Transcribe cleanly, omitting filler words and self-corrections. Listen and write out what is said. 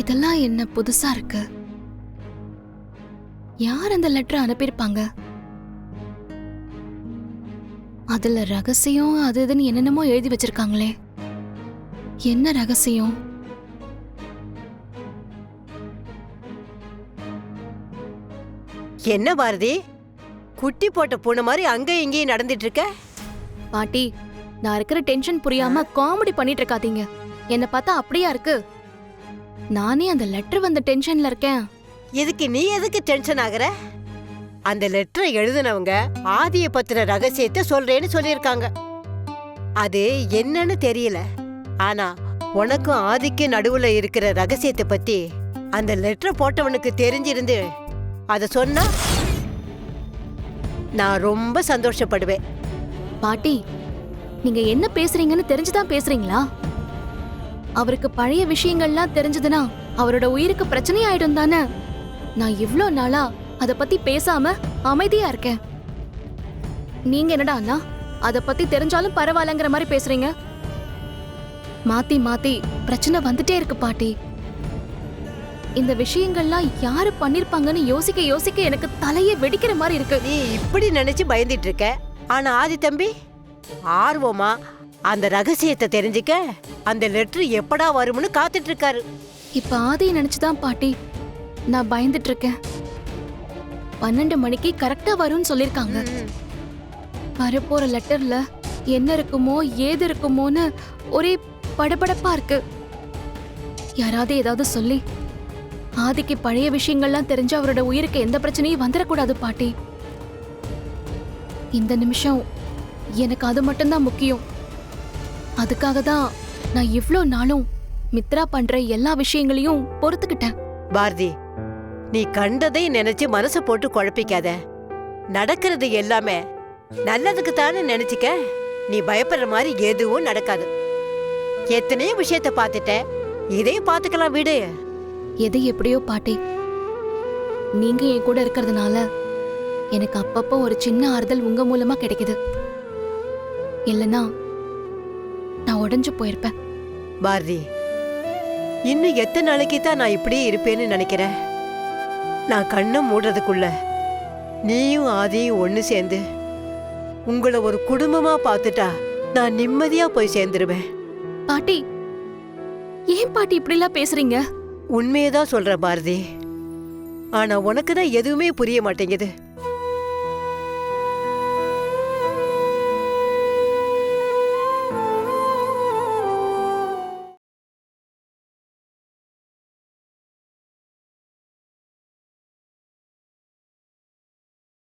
இதெல்லாம் என்ன புதுசா இருக்கு? யார் அந்த லெட்டர் அனுப்பியிருப்பாங்க? அதுல ரகசியம் அது இதுன்னு என்னென்னமோ எழுதி வச்சிருக்காங்களே, என்ன ரகசியம்? என்ன பாரதி, குட்டி போட்ட பூனை மாதிரி அங்க இங்கேயும் நடந்துட்டு இருக்க? பாட்டி, நான் இருக்கிற டென்ஷன் புரியாம காமெடி பண்ணிட்டு இருக்காதீங்க. என்ன பார்த்தா அப்படியா இருக்கு? நானே அந்த லெட்டர் வந்த டென்ஷன்ல இருக்கேன். இதுக்கு நீ எதுக்கு டென்ஷன் ஆகுற? அந்த லெட்டரை எழுதினவங்க ஆதியை பத்தின ரகசியத்தை சொல்றேன்னு சொல்லியிருக்காங்க. அது என்னன்னு தெரியல. ஆனா உனக்கும் ஆதிக்கு நடுவுல இருக்கிற ரகசியத்தை பத்தி அந்த லெட்டரை போட்டவனுக்கு தெரிஞ்சிருந்து அத சொன்னா நான் ரொம்ப சந்தோஷப்படுவேன். பாட்டி, நீங்க என்ன பேசுறீங்கன்னு தெரிஞ்சுதான் பேசுறீங்களா? அவருக்கு பழைய விஷயங்கள்லாம் தெரிஞ்சதுன்னா அவரோட உயிருக்கு பிரச்சனை ஆயிடும் தானே. நான் இவ்ளோ நாளா அத பத்தி பேசாம அமைதியா இருக்கேன். நீங்க என்னடா அண்ணா, அத பத்தி தெரிஞ்சாலும் பரவாயில்லங்கிற மாதிரி பேசுறீங்க. மாத்தி மாத்தி பிரச்சனை வந்துட்டே இருக்கு பாட்டி. இந்த விஷயங்கள்லாம் யாரு பண்ணிருப்பாங்கன்னு யோசிக்க யோசிக்க எனக்கு தலையே வெடிக்கிற மாதிரி இருக்கு. நீ இப்படி நினைச்சு பயந்துட்டு இருக்க. ஆனா ஆதி தம்பி ஆர்வமா அந்த ரகசியத்தை தெரிஞ்சுக்க அந்த லெட்டர் எப்படா வரும்னு காத்துட்டு இருக்காரு. இப்ப ஆதியை நினைச்சுதான் பாட்டி நான் பயந்துட்டு இருக்கேன். 12 மணிக்கு கரெக்டா வரும்னு சொல்லிருக்காங்க. வரப்போற லெட்டர்ல என்ன இருக்குமோ ஏது இருக்குமோன்னு ஒரே படபடப்பா இருக்கு. யாராவது ஏதாவது சொல்லி ஆதிக்கு பழைய விஷயங்கள்லாம் தெரிஞ்சு அவரோட உயிருக்கு எந்த பிரச்சனையும் வந்துடக்கூடாது பாட்டி. இந்த நிமிஷம் எனக்கு அது மட்டும்தான் முக்கியம். அதுக்காக தான் நான் இவ்ளோ நாளும் மித்ரா பண்ற எல்லா விஷயங்களையும் பொறுத்துக்கிட்டேன். பாரதி, நீ கண்டதை நினைச்சு மனச போட்டு குழப்பிக்காத. நடக்கிறது எல்லாமே நல்லதுக்கு தானே நினைச்சுக்க. நீ பயப்படுற மாதிரி எதுவும் நடக்காது. எத்தனையோ விஷயத்த பார்த்துட்ட, இதையும் பார்த்துக்கலாம் விடு. எது எப்படியோ பாட்டி, நீங்க என் கூட இருக்கிறதுனால எனக்கு அப்பப்போ ஒரு சின்ன ஆறுதல் உங்க மூலமா கிடைக்குது. இல்லனா நான் உடைஞ்சு போயிருப்பேன். பாரதி, இன்னும் எத்தனை நாளைக்கு தான் நான் இப்படியே இருப்பேன்னு நினைக்கிறேன்? நான் கண்ணை மூடுறதுக்குள்ள நீயும் ஆதியும் ஒண்ணு சேர்ந்து உங்களை ஒரு குடும்பமா பார்த்துட்டா நான் நிம்மதியா போய் சேர்ந்துருவேன். பாட்டி, ஏன் பாட்டி இப்படி எல்லாம் பேசுறீங்க? உண்மையதான் சொல்ற பாரதி. ஆனா உனக்கு தான் எதுவுமே புரிய மாட்டேங்குது.